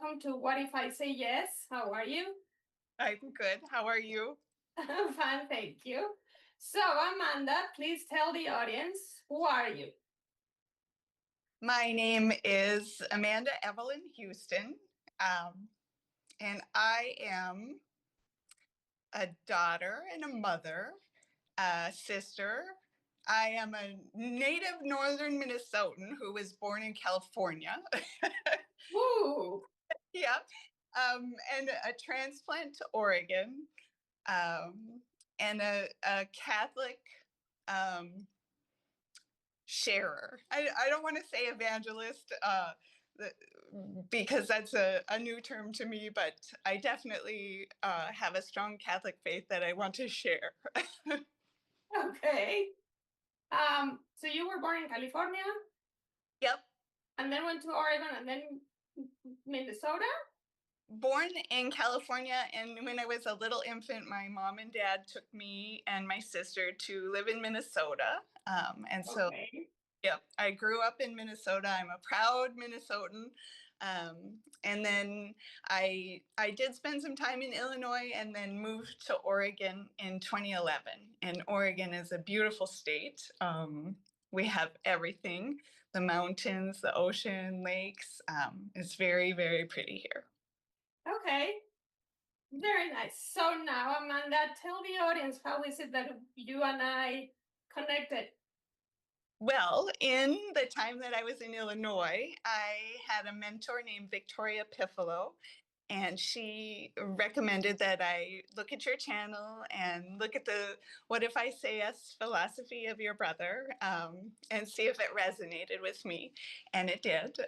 welcome to What If I Say Yes? How are you? I'm good. How are you? I'm fine, thank you. So, Amanda, please tell the audience, who are you? My name is Amanda Evelyn Huston, um, and I am a daughter and a mother, a sister. I am a native northern Minnesotan who was born in California. Woo! Yep. And a transplant to Oregon, um, and a Catholic um, sharer. I don't want to say evangelist because that's a new term to me, but I definitely have a strong Catholic faith that I want to share. Okay. So you were born in California Yep. and then went to Oregon and then Minnesota? Born in California, and when I was a little infant, my mom and dad took me and my sister to live in Minnesota. And so Okay. yeah, I grew up in Minnesota. I'm a proud Minnesotan. And then I did spend some time in Illinois and then moved to Oregon in 2011. And Oregon is a beautiful state. We have everything, the mountains, the ocean, lakes. It's very, very pretty here. Okay. Very nice. So now, Amanda, tell the audience, how is it that you and I connected? Well, in the time that I was in Illinois, I had a mentor named Victoria Piffalo, and she recommended that I look at your channel and look at the "What If I Say Yes" philosophy of your brother, and see if it resonated with me, and it did.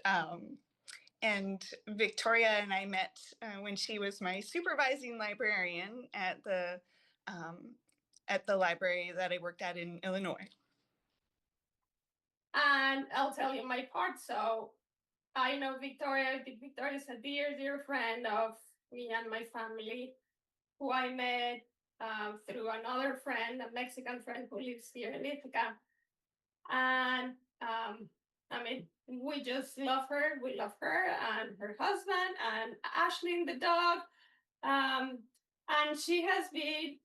And Victoria and I met when she was my supervising librarian um, at the library that I worked at in Illinois. And I'll tell you my part. So I know Victoria. Victoria is a dear, dear friend of me and my family, who I met through another friend, a Mexican friend who lives here in Ithaca. And I mean, we just love her. We love her and her husband and Ashley, the dog. Um, and she has been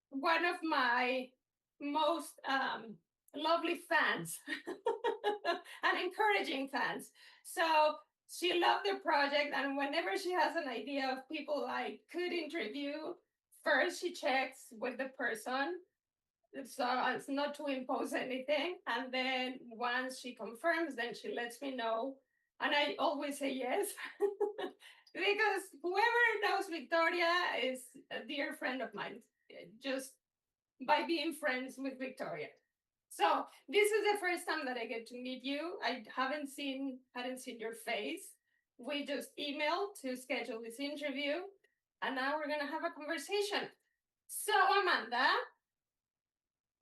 one of my most lovely fans and encouraging fans. So she loved the project, and whenever she has an idea of people I could interview, first she checks with the person so as not to impose anything, and then once she confirms, then she lets me know, and I always say yes. Because whoever knows Victoria is a dear friend of mine, just by being friends with Victoria. So this is the first time that I get to meet you. I hadn't seen your face. We just emailed to schedule this interview, and now we're gonna have a conversation. So Amanda,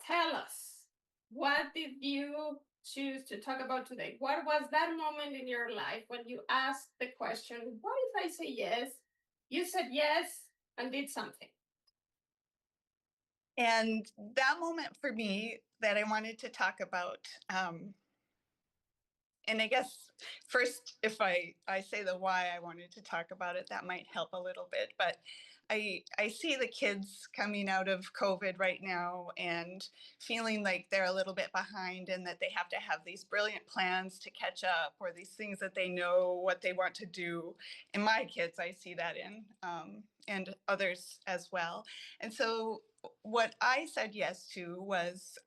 tell us, what did you choose to talk about today? What was that moment in your life when you asked the question, what if I say yes? You said yes and did something. And that moment for me that I wanted to talk about, and I guess first, if I say the why I wanted to talk about it, that might help a little bit. But I see the kids coming out of COVID right now and feeling like they're a little bit behind and that they have to have these brilliant plans to catch up or these things that they know what they want to do. And my kids, I see that in, and others as well. And so what I said yes to was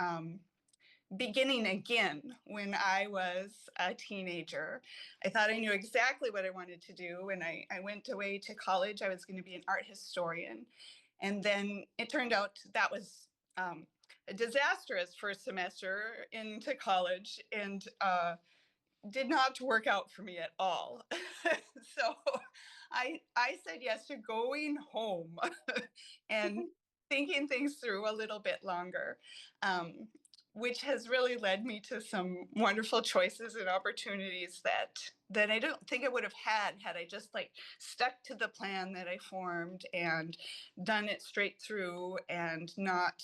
beginning again when I was a teenager. I thought I knew exactly what I wanted to do. When I went away to college, I was going to be an art historian. And then it turned out that was a disastrous first semester into college and did not work out for me at all. So I said yes to going home and thinking things through a little bit longer, um, which has really led me to some wonderful choices and opportunities that I don't think I would have had I just like stuck to the plan that I formed and done it straight through and not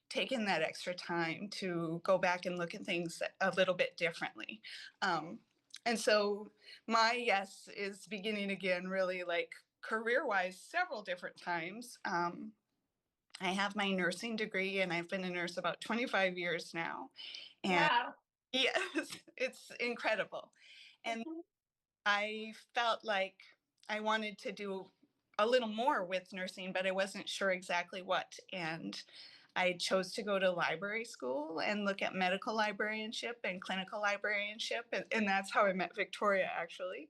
taken that extra time to go back and look at things a little bit differently. Um, And so my yes is beginning again, really like career wise, several different times. I have my nursing degree and I've been a nurse about 25 years now. And Wow. yes, it's incredible. And Mhm. I felt like I wanted to do a little more with nursing, but I wasn't sure exactly what. And I chose to go to library school and look at medical librarianship and clinical librarianship. And that's how I met Victoria, actually.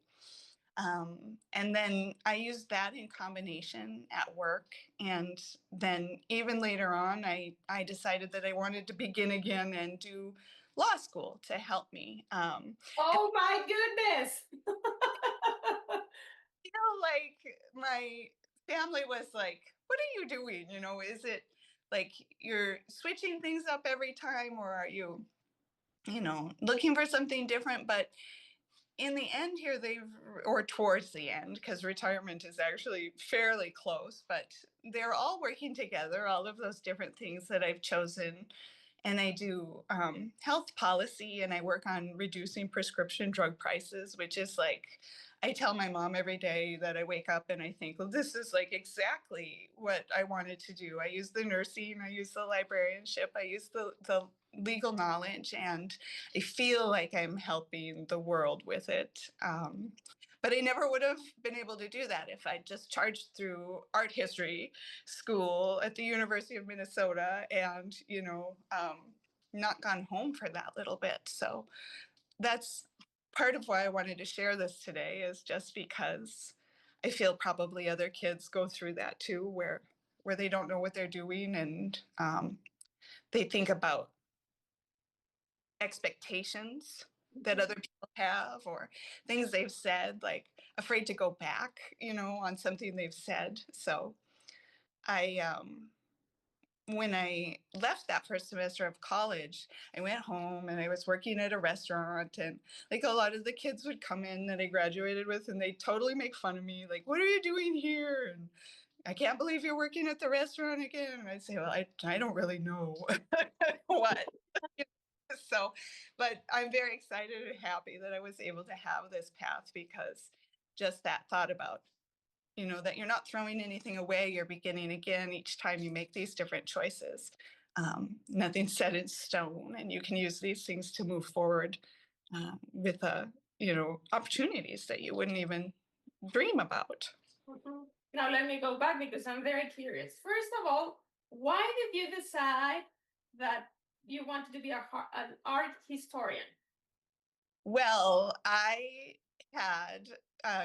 And then I used that in combination at work. And then even later on, I decided that I wanted to begin again and do law school to help me. Oh my goodness. Like my family was like, "What are you doing? Is it like you're switching things up every time, or are you, looking for something different?" But in the end here, or towards the end, because retirement is actually fairly close, but they're all working together, all of those different things that I've chosen. And I do health policy, and I work on reducing prescription drug prices, which is like, I tell my mom every day that I wake up and I think, well, this is like exactly what I wanted to do. I use the nursing, I use the librarianship, I use the legal knowledge, and I feel like I'm helping the world with it. But I never would have been able to do that if I just charged through art history school at the University of Minnesota and, not gone home for that little bit. So that's part of why I wanted to share this today, is just because I feel probably other kids go through that too, where they don't know what they're doing, and they think about expectations that other people have, or things they've said, like afraid to go back, on something they've said. So I when I left that first semester of college, I went home and I was working at a restaurant, and like a lot of the kids would come in that I graduated with and they totally make fun of me, like, "What are you doing here?" And "I can't believe you're working at the restaurant again." And I'd say, "Well, I don't really know what." So, but I'm very excited and happy that I was able to have this path, because just that thought about, that you're not throwing anything away, you're beginning again each time you make these different choices. Nothing's set in stone, and you can use these things to move forward with, opportunities that you wouldn't even dream about. Mhm. Now let me go back because I'm very curious. First of all, why did you decide that you wanted to be an art historian? Well, I had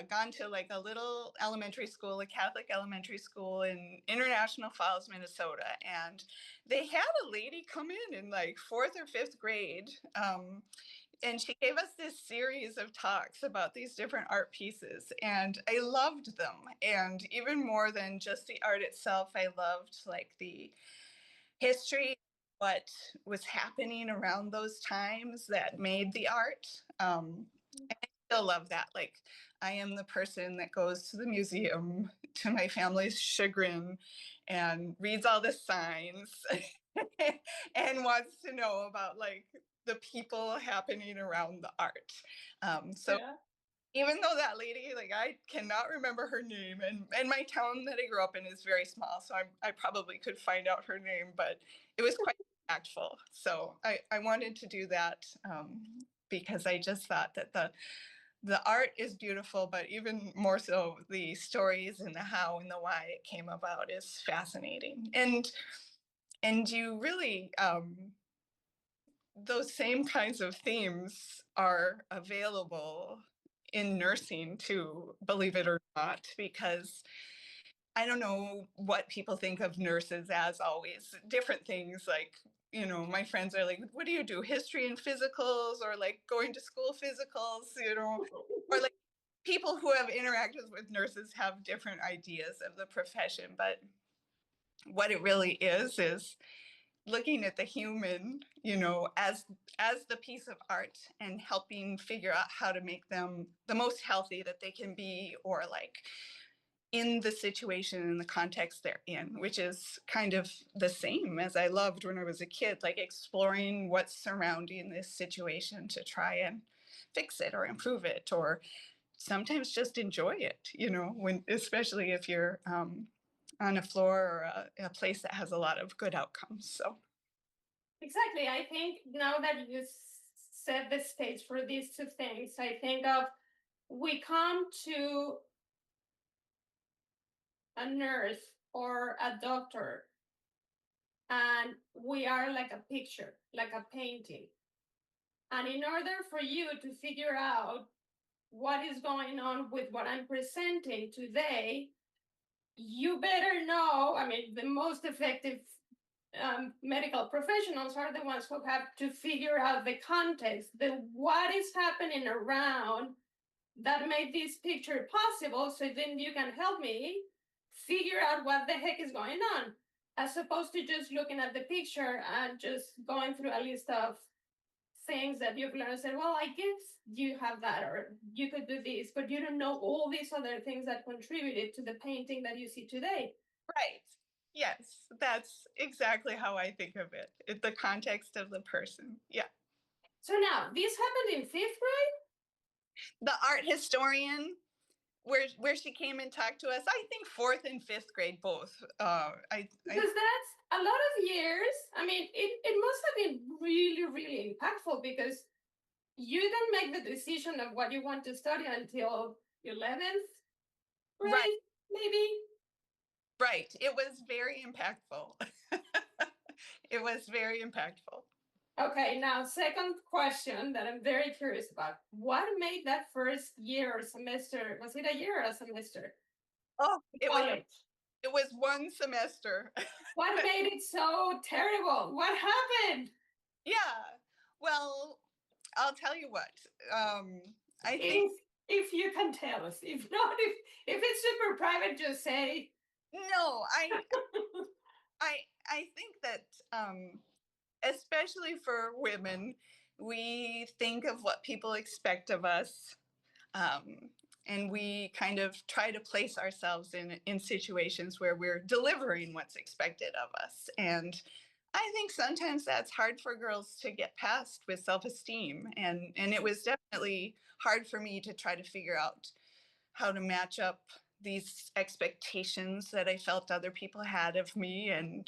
gone to like a little elementary school, a Catholic elementary school in International Falls, Minnesota, and they had a lady come in like fourth or fifth grade. And she gave us this series of talks about these different art pieces, and I loved them. And even more than just the art itself, I loved like the history, what was happening around those times that made the art. And I still love that. Like, I am the person that goes to the museum, to my family's chagrin, and reads all the signs and wants to know about like the people happening around the art. So Yeah. even though that lady, like, I cannot remember her name, and my town that I grew up in is very small, so I probably could find out her name, but it was quite impactful. So I wanted to do that, because I just thought that the art is beautiful, but even more so the stories and the how and the why it came about is fascinating. And you really, those same kinds of themes are available in nursing too, believe it or not, because I don't know what people think of nurses as, always different things. Like, my friends are like, "What do you do? History and physicals, or like going to school physicals, or like people who have interacted with nurses have different ideas of the profession." But what it really is looking at the human, as the piece of art, and helping figure out how to make them the most healthy that they can be, or like in the situation and the context they're in, which is kind of the same as I loved when I was a kid, like exploring what's surrounding this situation to try and fix it or improve it, or sometimes just enjoy it, when, especially if you're on a floor or a place that has a lot of good outcomes. So, Exactly. I think now that you set the stage for these two things, I think of we come to a nurse or a doctor and we are like a picture, like a painting. And in order for you to figure out what is going on with what I'm presenting today, you better know. I mean, the most effective medical professionals are the ones who have to figure out the context, the what is happening around that made this picture possible, so then you can help me figure out what the heck is going on, as opposed to just looking at the picture and just going through a list of things that you've learned and said, well, I guess you have that, or you could do this, but you don't know all these other things that contributed to the painting that you see today. right. Yes, that's exactly how I think of it. The context of the person. Yeah. So now, this happened in fifth grade? The art historian, where she came and talked to us, I think fourth and fifth grade both. Because that's a lot of years. I mean, it must have been really, really impactful because you don't make the decision of what you want to study until 11th right, grade, maybe. right. It was very impactful. It was very impactful. Okay, now, second question that I'm very curious about. What made that first year or semester? Was it a year or a semester? Oh, College. it was one semester. What made it so terrible? What happened? Yeah. Well, I'll tell you what. I think If you can tell us. If not, if it's super private, just say. no. I I think that especially for women, we think of what people expect of us, um, and we kind of try to place ourselves in situations where we're delivering what's expected of us. And I think sometimes that's hard for girls to get past with self-esteem, and it was definitely hard for me to try to figure out how to match up these expectations that I felt other people had of me, and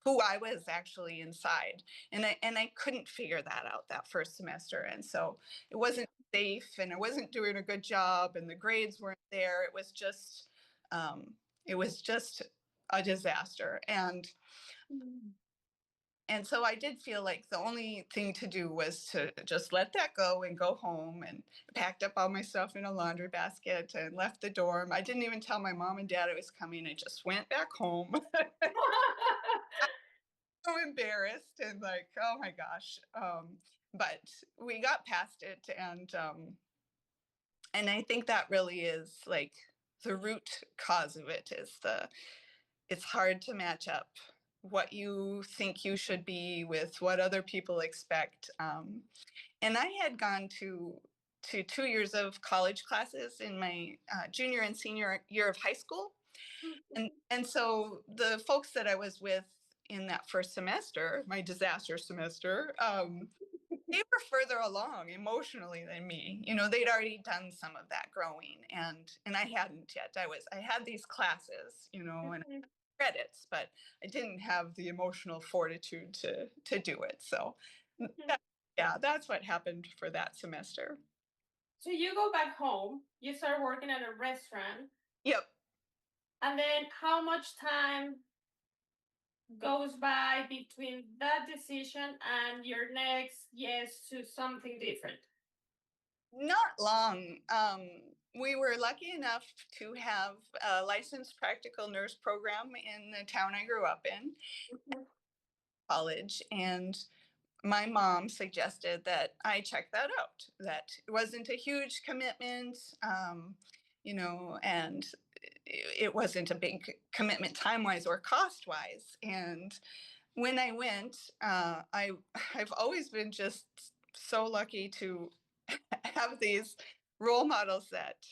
who I was actually inside. And I couldn't figure that out that first semester. And so it wasn't safe, and I wasn't doing a good job, and the grades weren't there. Um, it was just a disaster. And so I did feel like the only thing to do was to just let that go and go home, and packed up all my stuff in a laundry basket and left the dorm. I didn't even tell my mom and dad I was coming. I just went back home. So embarrassed and like, oh my gosh. But we got past it, and I think that really is like the root cause of it is it's hard to match up what you think you should be with what other people expect. And I had gone to 2 years of college classes in my junior and senior year of high school, and so the folks that I was with in that first semester, my disaster semester, they were further along emotionally than me. They'd already done some of that growing, and I hadn't yet. I had these classes, and credits, but I didn't have the emotional fortitude to do it. So yeah, that's what happened for that semester. So you go back home, you start working at a restaurant, Yep. and then how much time goes by between that decision and your next yes to something different? Not long. We were lucky enough to have a licensed practical nurse program in the town I grew up in, Mhm. college, and my mom suggested that I check that out, that it wasn't a huge commitment, and it wasn't a big commitment time wise or cost wise. And when I went, I've always been just so lucky to have these role models that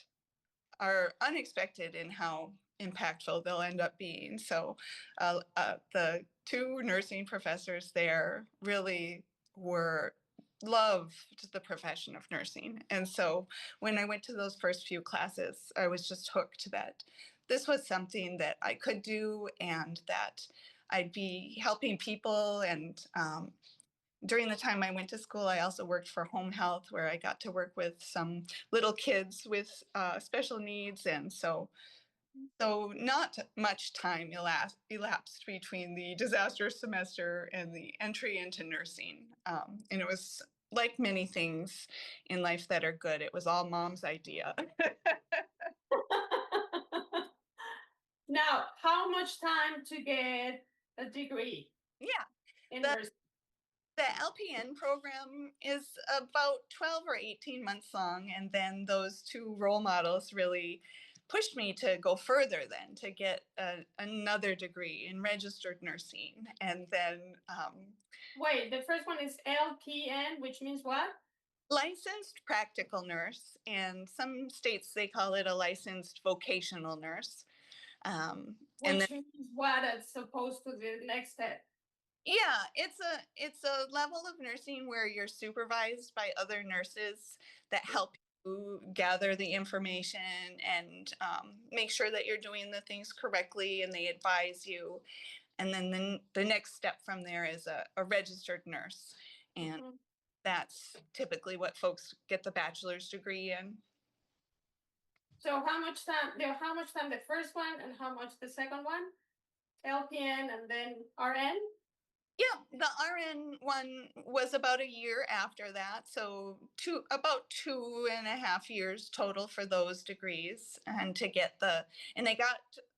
are unexpected in how impactful they'll end up being. So the two nursing professors there really were loved the profession of nursing. And so when I went to those first few classes, I was just hooked that this was something that I could do and that I'd be helping people. And during the time I went to school, I also worked for home health, where I got to work with some little kids with special needs. And so not much time elapsed between the disaster semester and the entry into nursing. And it was like many things in life that are good. It was all mom's idea. Now, how much time to get a degree Yeah, in the nursing? the LPN program is about 12 or 18 months long, and then those two role models really pushed me to go further, then to get another degree in registered nursing. And then Wait, the first one is LPN, which means what? licensed practical nurse, and some states they call it a licensed vocational nurse. And then Which means what as opposed to the next step. yeah, it's a level of nursing where you're supervised by other nurses that help you gather the information and make sure that you're doing the things correctly, and they advise you. And then the next step from there is a registered nurse, and Mhm. that's typically what folks get the bachelor's degree in. So how much time the first one and how much the second one? LPN and then RN? Yeah, the RN one was about a year after that, so about 2.5 years total for those degrees, and to get and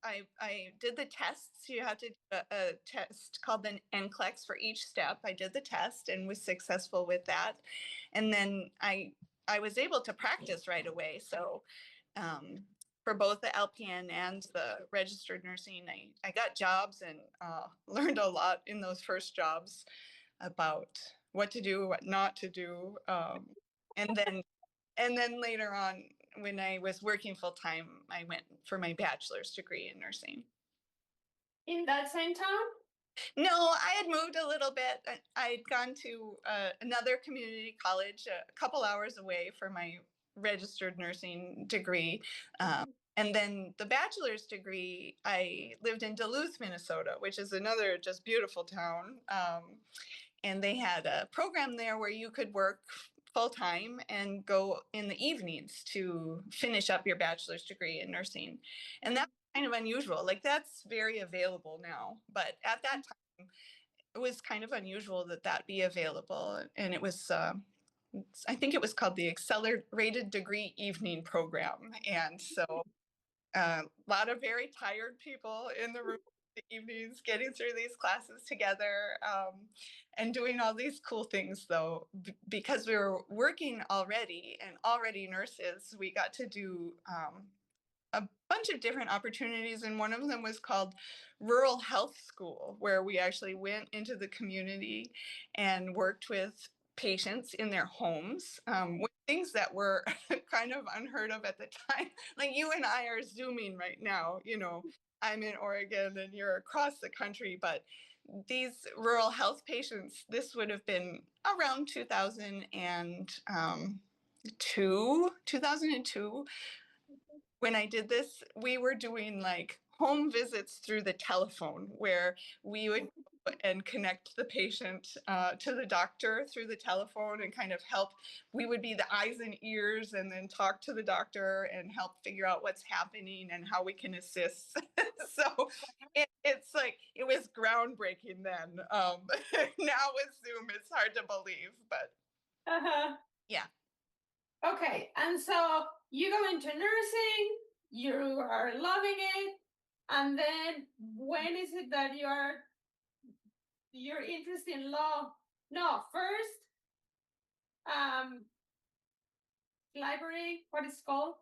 I did the tests. You have to do a test called the NCLEX for each step. I did the test and was successful with that, and then I was able to practice right away. So um, for both the LPN and the registered nursing, I got jobs and learned a lot in those first jobs about what to do, what not to do. And then later on, when I was working full time, I went for my bachelor's degree in nursing. In that same town? No, I had moved a little bit. I'd gone to another community college a couple hours away for my registered nursing degree. Um, Mhm. and then the bachelor's degree, I lived in Duluth, Minnesota, which is another just beautiful town. And they had a program there where you could work full time and go in the evenings to finish up your bachelor's degree in nursing. And that's kind of unusual. Like that's very available now, but at that time it was kind of unusual that that be available. And it was I think it was called the Accelerated Degree Evening Program. And so a lot of very tired people in the room in the evenings getting through these classes together, and doing all these cool things. Though because we were working already and already nurses, we got to do a bunch of different opportunities, and one of them was called Rural Health School, where we actually went into the community and worked with patients in their homes, with things that were kind of unheard of at the time. Like you and I are zooming right now, I'm in Oregon and you're across the country, but these rural health patients, this would have been around 2002. When I did this, we were doing like home visits through the telephone, where we would go and connect the patient to the doctor through the telephone and kind of help. We would be the eyes and ears and then talk to the doctor and help figure out what's happening and how we can assist. So it's like it was groundbreaking then. Now with Zoom, it's hard to believe, but Uh-huh. yeah. Okay, and so you go into nursing, you are loving it, and then when is it that you're interested in law? No, first, um, library, what is it called?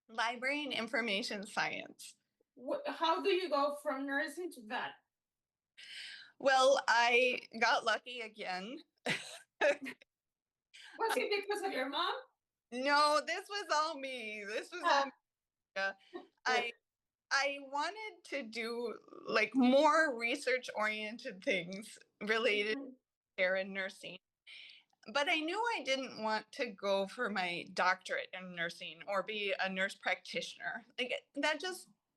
Library and information science. How do you go from nursing to that? Well, I got lucky again. Was it because of your mom? No, this was all me. This was all Ah, me. Yeah. I I wanted to do like more research oriented things related mhm, to care and nursing. but I knew I didn't want to go for my doctorate in nursing or be a nurse practitioner. Like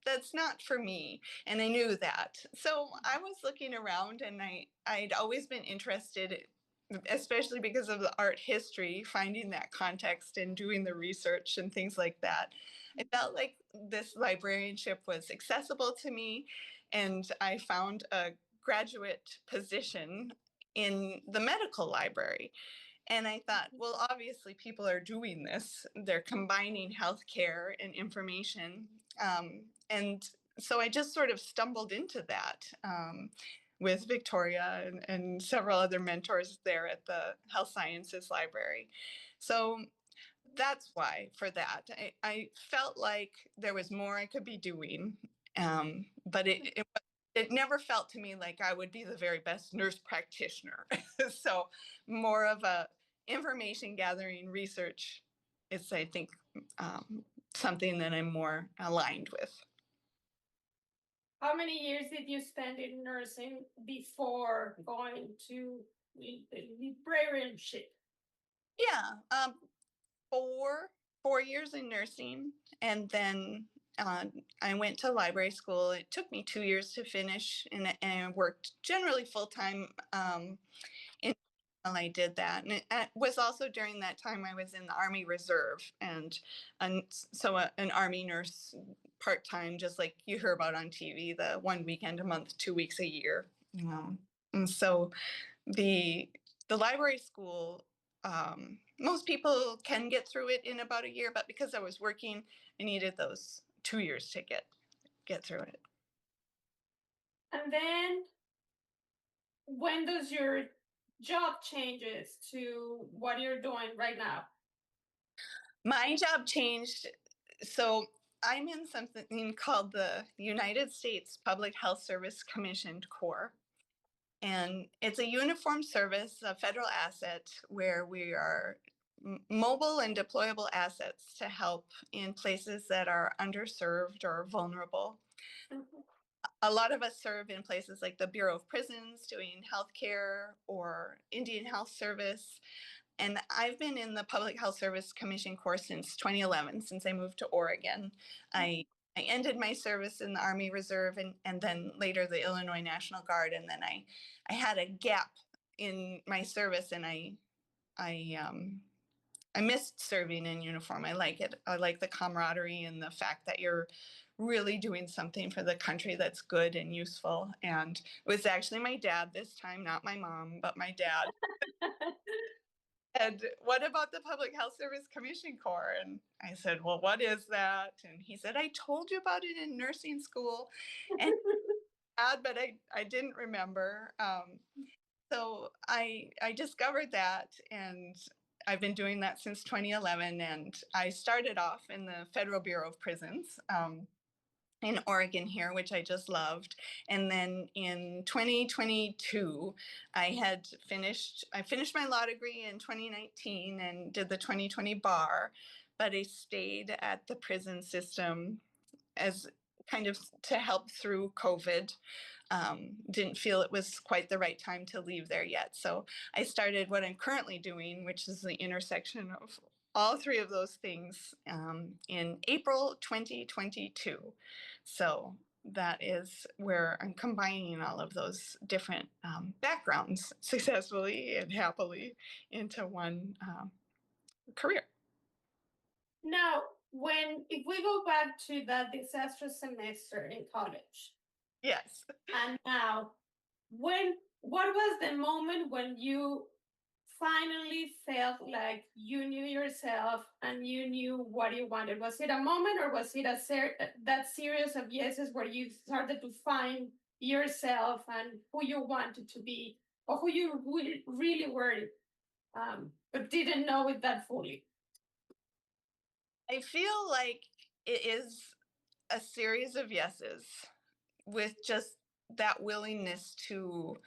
that's not for me, and I knew that. So I was looking around, and I'd always been interested, especially because of the art history, finding that context and doing the research and things like that. I felt like this librarianship was accessible to me, and I found a graduate position in the medical library. And I thought, well, obviously people are doing this. They're combining healthcare and information. And so I just sort of stumbled into that with Victoria and several other mentors there at the Health Sciences Library. So that's why for that. I felt like there was more I could be doing, but it never felt to me like I would be the very best nurse practitioner. So more of a information gathering research is, I think, something that I'm more aligned with. How many years did you spend in nursing before going to librarianship? Yeah, four 4 years in nursing, and then uh, I went to library school. It took me 2 years to finish, and I worked generally full time in while I did that. And it was also during that time I was in the Army Reserve, and so an Army nurse part time, just like you hear about on TV, the 1 weekend a month, 2 weeks a year. And so the the library school, most people can get through it in about a year, but because I was working, I needed those 2 years to get through it. And then when does your job changes to what you're doing right now? My job changed. So I'm in something called the United States Public Health Service Commissioned Corps. And it's a uniform service, a federal asset, where we are mobile and deployable assets to help in places that are underserved or vulnerable. Mhm. A lot of us serve in places like the Bureau of Prisons doing healthcare or Indian Health Service. And I've been in the Public Health Service Commission Corps since 2011, since I moved to Oregon. I ended my service in the Army Reserve, and then later the Illinois National Guard. And then I had a gap in my service, and I I missed serving in uniform. I like it. I like the camaraderie and the fact that you're really doing something for the country that's good and useful. And it was actually my dad this time, not my mom, but my dad. And what about the Public Health Service Commission Corps? And I said, well, what is that? And he said, I told you about it in nursing school. And but I didn't remember. So I discovered that, and I've been doing that since 2011. And I started off in the Federal Bureau of Prisons in Oregon here, which I just loved. And then in 2022, I finished my law degree in 2019 and did the 2020 bar, but I stayed at the prison system as kind of to help through COVID. Didn't feel it was quite the right time to leave there yet. So I started what I'm currently doing, which is the intersection of all three of those things in April 2022. So that is where I'm combining all of those different backgrounds successfully and happily into one career. Now, when if we go back to that disastrous semester in college, Yes. and now, what was the moment when you finally felt like you knew yourself and you knew what you wanted? Was it a moment, or was it that series of yeses where you started to find yourself and who you wanted to be, or who you really were, but didn't know it that fully? I feel like it is a series of yeses with just that willingness to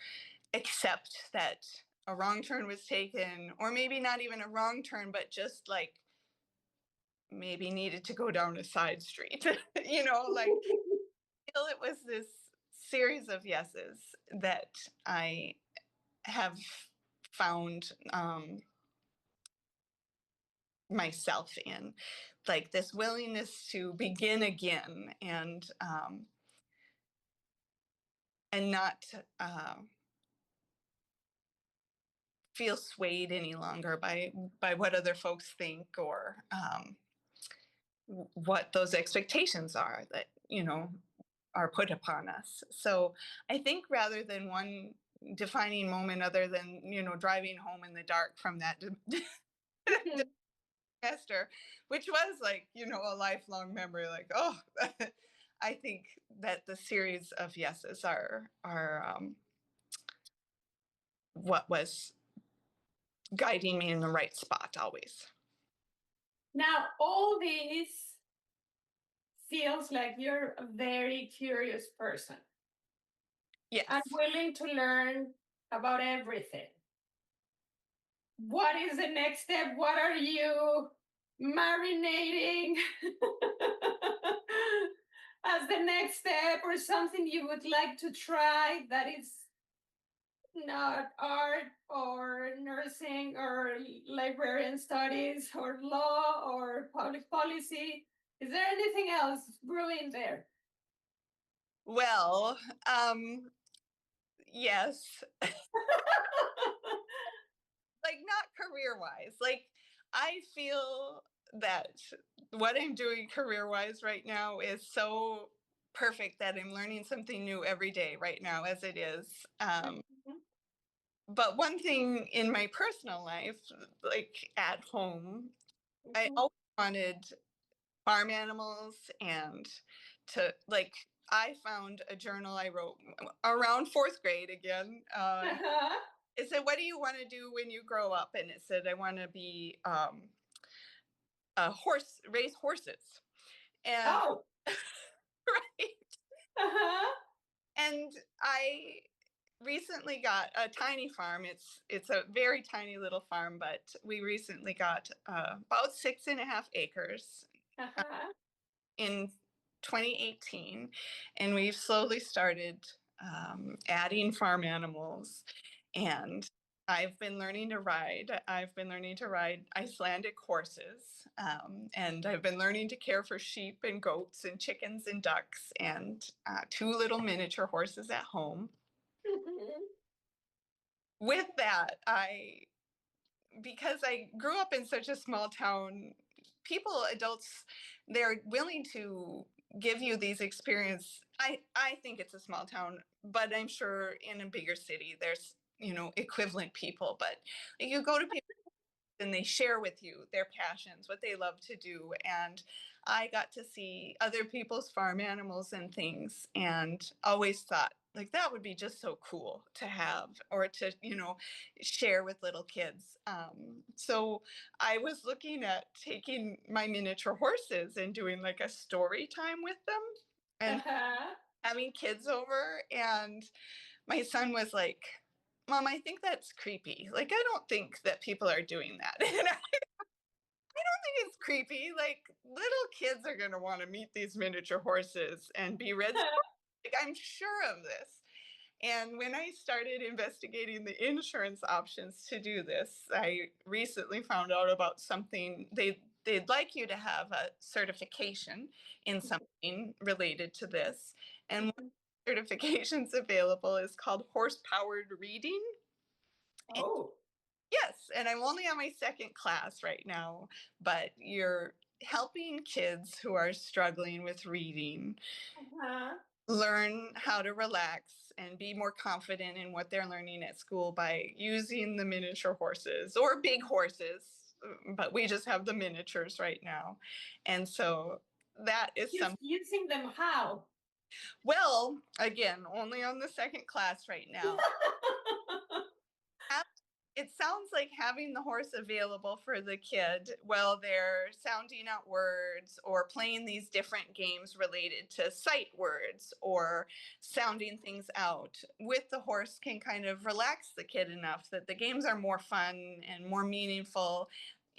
accept that a wrong turn was taken, or maybe not even a wrong turn, but just like maybe needed to go down a side street. Like it was this series of yeses that I have found. myself in, like this willingness to begin again, and not feel swayed any longer by what other folks think, or what those expectations are that are put upon us. So I think rather than one defining moment, other than driving home in the dark from that semester, which was like a lifelong memory, like, oh, I think that the series of yeses are what was guiding me in the right spot always. Now, all this feels like you're a very curious person and Yes. willing to learn about everything. What is the next step? What are you marinating as the next step, or something you would like to try that is not art or nursing or librarian studies or law or public policy? Is there anything else brewing there? Well, yes. Like, not career wise. Like, I feel that what I'm doing career wise right now is so perfect that I'm learning something new every day right now, as it is. Mhm, But one thing in my personal life, like at home, I mhm. always wanted farm animals, and to like, I found a journal I wrote around fourth grade again. Uh-huh. It said, "What do you want to do when you grow up?" And it said, "I want to be a horse, raise horses." And Oh, right. uh-huh. And I recently got a tiny farm. It's a very tiny little farm, but we recently got about 6.5 acres Uh-huh. in 2018, and we've slowly started adding farm animals. And I've been learning to ride. I've been learning to ride Icelandic horses, and I've been learning to care for sheep and goats and chickens and ducks, and two little miniature horses at home. Mhm. With that, because I grew up in such a small town, adults, they're willing to give you these experience. I think it's a small town, but I'm sure in a bigger city there's equivalent people. But you go to people and they share with you their passions, what they love to do. And I got to see other people's farm animals and things, and always thought, like, that would be just so cool to have, or to share with little kids. So I was looking at taking my miniature horses and doing like a story time with them, and Uh-huh. having kids over. And my son was like, "Mom, I think that's creepy. Like, I don't think that people are doing that." And I think it's creepy. Like, little kids are going to want to meet these miniature horses and be red. Like, I'm sure of this. And when I started investigating the insurance options to do this, I recently found out about something. They'd like you to have a certification in something related to this. And one of the certifications available is called horse-powered reading. Oh. Yes, and I'm only on my second class right now, but you're helping kids who are struggling with reading Uh-huh. learn how to relax and be more confident in what they're learning at school by using the miniature horses or big horses, but we just have the miniatures right now. And so that is Just some, using them how? well, again, only on the second class right now. It sounds like having the horse available for the kid while they're sounding out words or playing these different games related to sight words or sounding things out with the horse can kind of relax the kid enough that the games are more fun and more meaningful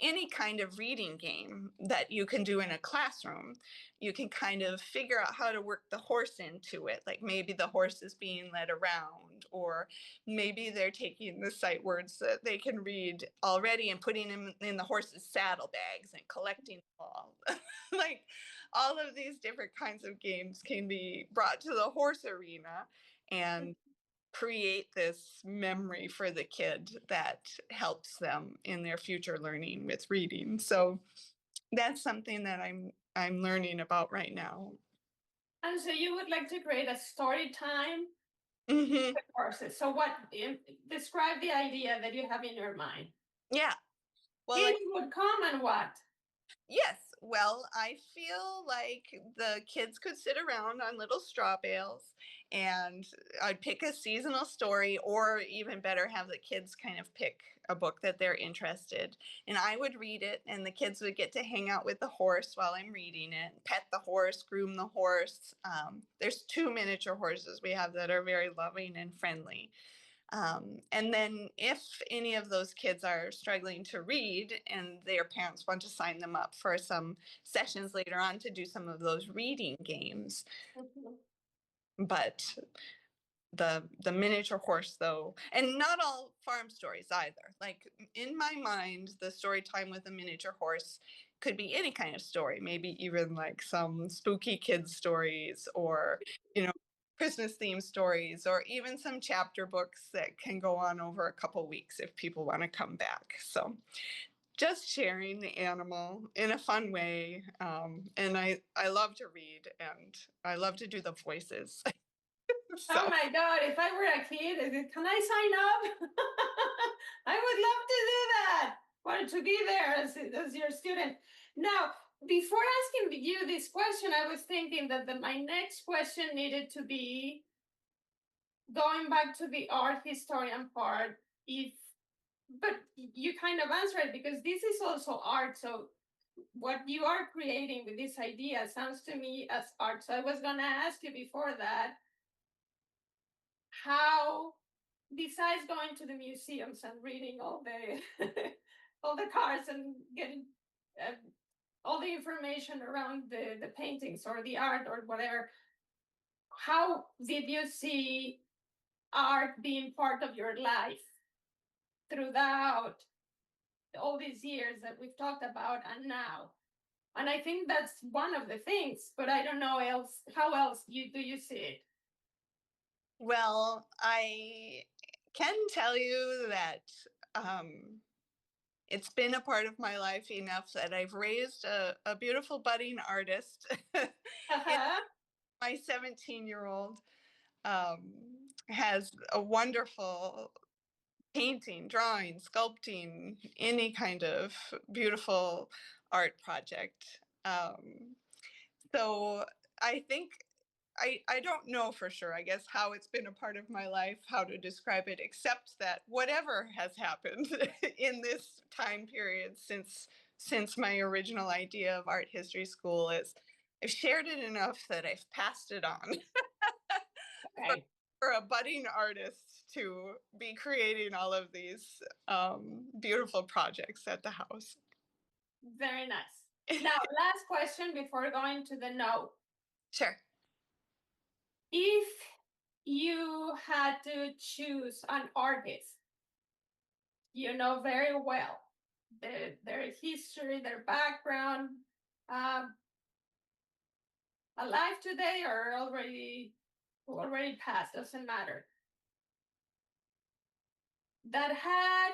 any kind of reading game that you can do in a classroom. You can kind of figure out how to work the horse into it. Like maybe the horse is being led around, or maybe they're taking the sight words that they can read already and putting them in the horse's saddlebags and collecting them all. Like all of these different kinds of games can be brought to the horse arena and create this memory for the kid that helps them in their future learning with reading. So that's something that I'm learning about right now. And so you would like to create a story time Hmm. with horses. So what describe the idea that you have in your mind? Yeah. Well, Kids would come and what? yes. Well, I feel like the kids could sit around on little straw bales and I'd pick a seasonal story, or even better, have the kids kind of pick a book that they're interested. And I would read it, and the kids would get to hang out with the horse while I'm reading it, pet the horse, groom the horse. There's two miniature horses we have that are very loving and friendly. And then, if any of those kids are struggling to read and their parents want to sign them up for some sessions later on to do some of those reading games. Mhm. But the miniature horse, though, and not all farm stories either. Like in my mind, the story time with a miniature horse could be any kind of story, maybe even like some spooky kids stories, or you know Christmas themed stories, or even some chapter books that can go on over a couple weeks if people want to come back. So just sharing the animal in a fun way. And I love to read, and I love to do the voices. Oh So my God, if I were a kid, can I sign up? I would love to do that. Wanted to be there as your student. Now, before asking you this question, I was thinking that my next question needed to be going back to the art historian part. If but you kind of answered it because this is also art. So what you are creating with this idea sounds to me as art. So I was gonna ask you before that how, besides going to the museums and reading all the all the cards and getting uh, all the information around the paintings or the art or whatever, how did you see art being part of your life throughout all these years that we've talked about and now? And I think that's one of the things, but I don't know else how else you see it. well, I can tell you that um, it's been a part of my life enough that I've raised a beautiful budding artist. In Uh-huh. my 17-year-old um, has a wonderful painting, drawing, sculpting, any kind of beautiful art project. So I think I don't know for sure, I guess, how it's been a part of my life, how to describe it, except that whatever has happened in this time period since my original idea of art history school is I've shared it enough that I've passed it on for, Okay. for a budding artist to be creating all of these beautiful projects at the house. Very nice. Now, last question before going to the no. Sure. If you had to choose an artist you know very well, their history, their background, um, alive today or already passed, doesn't matter, that had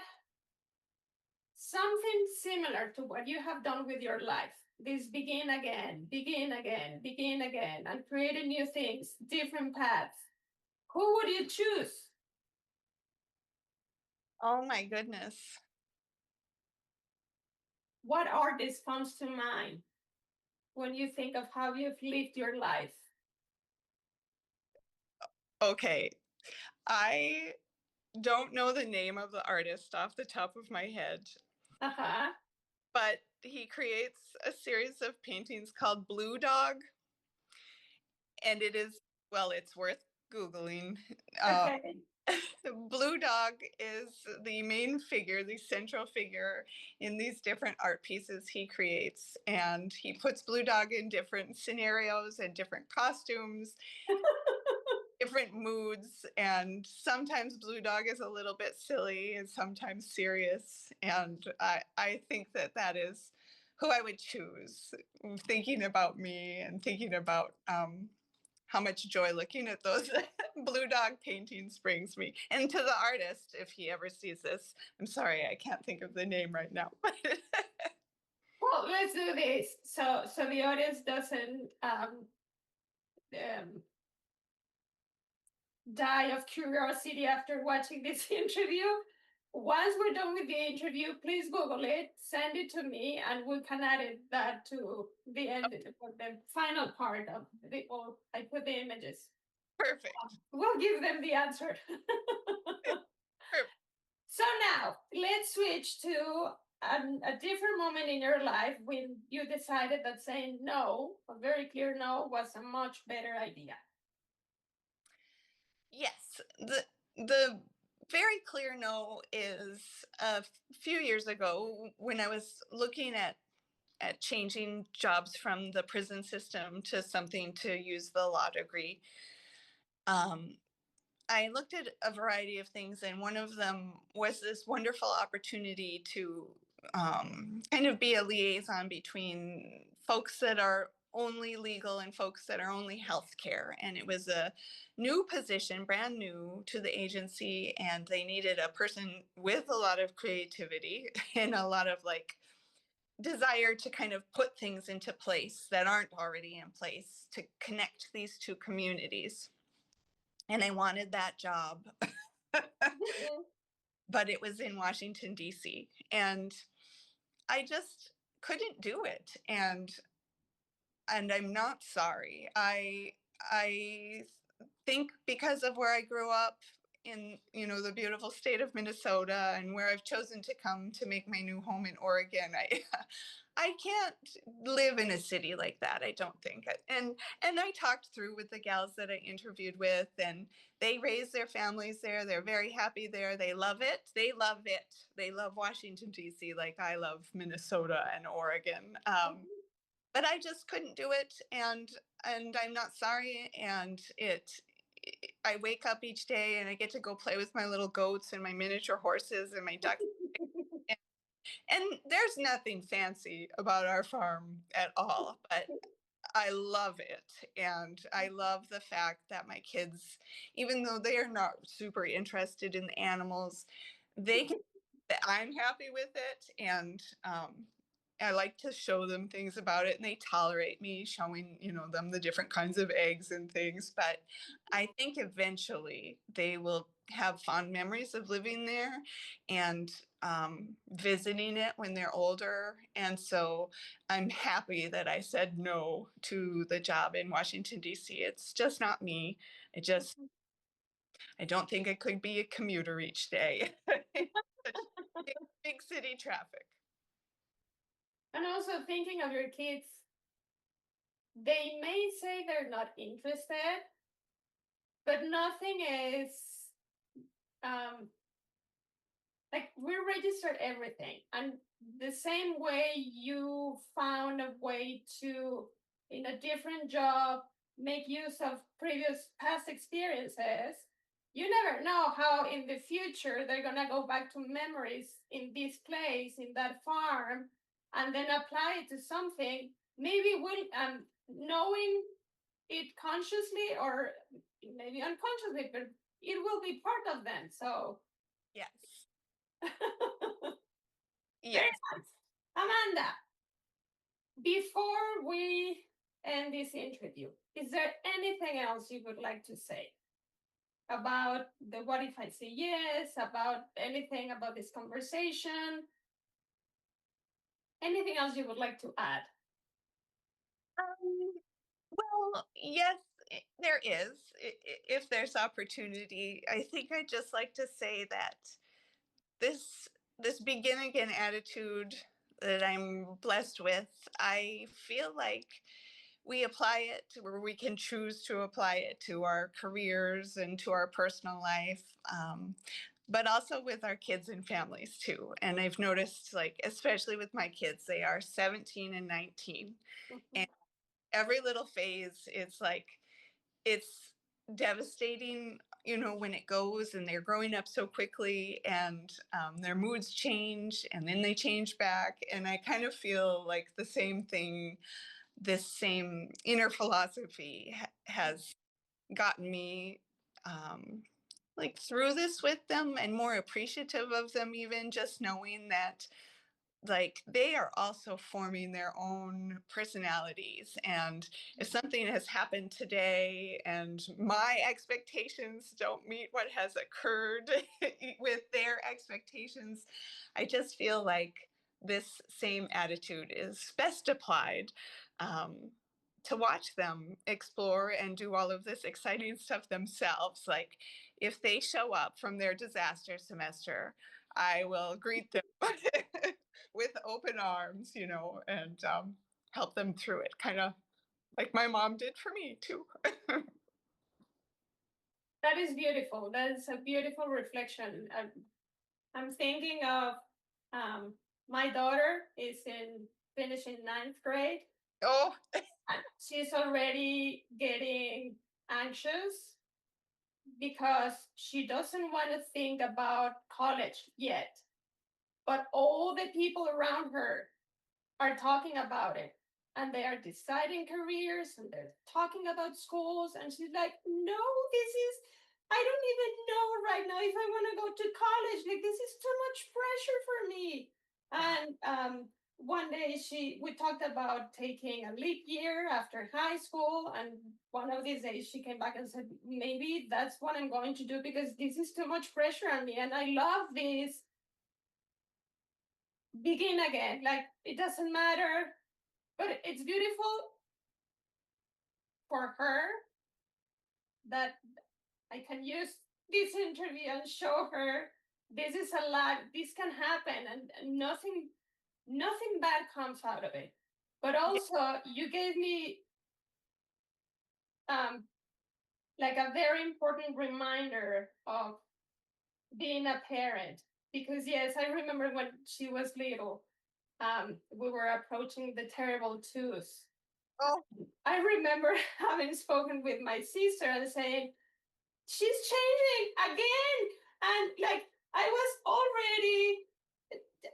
something similar to what you have done with your life. This begin again, begin again, begin again, and creating new things, different paths. Who would you choose? Oh my goodness. What artist comes to mind when you think of how you've lived your life? Okay. I don't know the name of the artist off the top of my head, Uh huh. but he creates a series of paintings called Blue Dog, and it is, well, it's worth Googling. Okay. Blue Dog is the main figure, the central figure in these different art pieces he creates. And he puts Blue Dog in different scenarios and different costumes, different moods. And sometimes Blue Dog is a little bit silly and sometimes serious. And I think that that is who I would choose, thinking about me and thinking about how much joy looking at those Blue Dog paintings brings me. And to the artist, if he ever sees this, I'm sorry, I can't think of the name right now. Well, let's do this. So the audience doesn't um, die of curiosity after watching this interview. Once we're done with the interview, please Google it, send it to me, and we can add that to the end, the final part of the. Or I put the images. Perfect. We'll give them the answer. Perfect. So now let's switch to a different moment in your life when you decided that saying no, a very clear no, was a much better idea. Yes, the very clear no is a few years ago when I was looking at changing jobs from the prison system to something to use the law degree. Um, I looked at a variety of things, and one of them was this wonderful opportunity to kind of be a liaison between folks that are only legal and folks that are only healthcare. And it was a new position, brand new to the agency, and they needed a person with a lot of creativity and a lot of like desire to kind of put things into place that aren't already in place to connect these two communities. And I wanted that job. But it was in Washington, D.C. And I just couldn't do it. And I'm not sorry. I think because of where I grew up in, the beautiful state of Minnesota and where I've chosen to come to make my new home in Oregon, I can't live in a city like that, I don't think. And I talked through with the gals that I interviewed with, and they raise their families there. They're very happy there. They love it. They love it. They love Washington D.C. like I love Minnesota and Oregon. But I just couldn't do it, and I'm not sorry. And I wake up each day and I get to go play with my little goats and my miniature horses and my ducks. And there's nothing fancy about our farm at all, but I love it. And I love the fact that my kids, even though they are not super interested in the animals, they can, that I'm happy with it. And I like to show them things about it, and they tolerate me showing, them the different kinds of eggs and things. But I think eventually they will have fond memories of living there and visiting it when they're older. And so I'm happy that I said no to the job in Washington, D.C. It's just not me. I don't think I could be a commuter each day. Such big city traffic. And also thinking of your kids, they may say they're not interested, but nothing is um, like we registered everything. And the same way you found a way to, in a different job, make use of previous past experiences, you never know how in the future they're gonna go back to memories in this place, in that farm, and then apply it to something. Maybe we'll knowing it consciously or maybe unconsciously, but it will be part of them. So Yes. very Yes. nice. Amanda, before we end this interview, is there anything else you would like to say about the what if I say yes, about anything about this conversation? Anything else you would like to add? Um, well, yes, there is. If there's opportunity, I think I'd just like to say that this this begin again attitude that I'm blessed with, I feel like we apply it where we can choose to apply it to our careers and to our personal life, but also with our kids and families too. And I've noticed, like, especially with my kids, they are 17 and 19. Mhm. And every little phase, it's like, it's devastating, when it goes, and they're growing up so quickly, and their moods change and then they change back. And I kind of feel like the same thing, this same inner philosophy has gotten me, like, through this with them, and more appreciative of them, even just knowing that, like, they are also forming their own personalities. And if something has happened today and my expectations don't meet what has occurred with their expectations, I just feel like this same attitude is best applied, um, to watch them explore and do all of this exciting stuff themselves. Like, if they show up from their disaster semester, I will greet them with open arms, and help them through it, kind of like my mom did for me too. That is beautiful. That is a beautiful reflection. I'm thinking of um, my daughter is in finishing ninth grade, Oh, and she's already getting anxious because she doesn't want to think about college yet. But all the people around her are talking about it, and they are deciding careers, and they're talking about schools, and she's like, no, this is, I don't even know right now if I want to go to college. Like, this is too much pressure for me. And one day we talked about taking a leap year after high school, and one of these days she came back and said, maybe that's what I'm going to do, because this is too much pressure on me, and I love this begin again. Like, it doesn't matter, but it's beautiful for her that I can use this interview and show her this is a lot, this can happen, and nothing bad comes out of it. But yeah. also, you gave me um, like a very important reminder of being a parent. Because yes, I remember when she was little, we were approaching the terrible twos. Oh, I remember having spoken with my sister and saying, she's changing again. And like, I was already,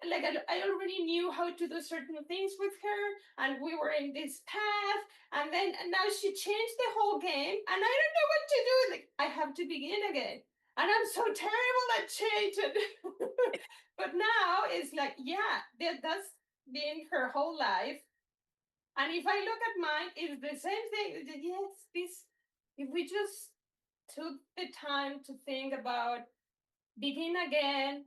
like, I already knew how to do certain things with her, and we were in this path. And now she changed the whole game, and I don't know what to do. Like, I have to begin again. And I'm so terrible at changing. But now it's like, yeah, that's been her whole life. And if I look at mine, it's the same thing. Yes, this, if we just took the time to think about begin again,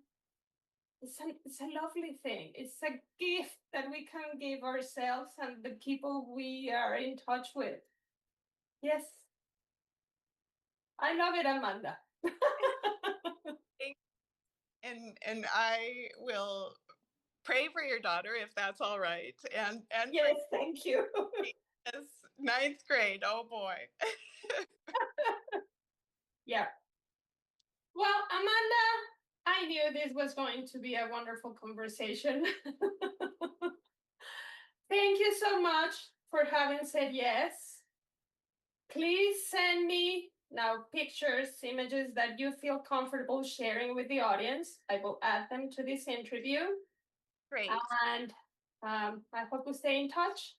it's a lovely thing. It's a gift that we can give ourselves and the people we are in touch with. Yes, I love it, Amanda. and I will pray for your daughter, if that's all right, and for Yes, thank you. yes, ninth grade. Oh boy. Yeah. Well, Amanda, I knew this was going to be a wonderful conversation. Thank you so much for having said yes. Please send me now pictures, images that you feel comfortable sharing with the audience. I will add them to this interview. Great. And I hope we stay in touch.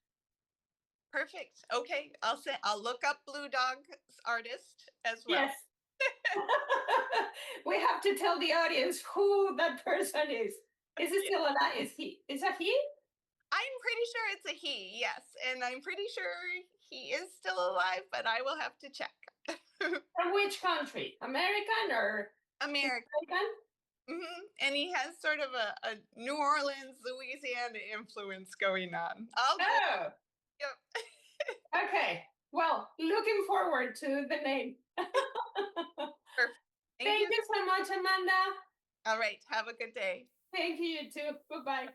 Perfect. Okay, I'll look up Blue Dog's artist as well. Yes. We have to tell the audience who that person is. Is it Yeah. still alive? Is that he? I'm pretty sure it's a he, yes. And I'm pretty sure he is still alive, but I will have to check. From which country? American or American. American? And he has sort of a New Orleans, Louisiana influence going on. I'll go. Oh, Yep. okay. Well, looking forward to the name. Perfect. Thank Thank you. you so much, Amanda. All right. Have a good day. Thank you, you too. Bye bye.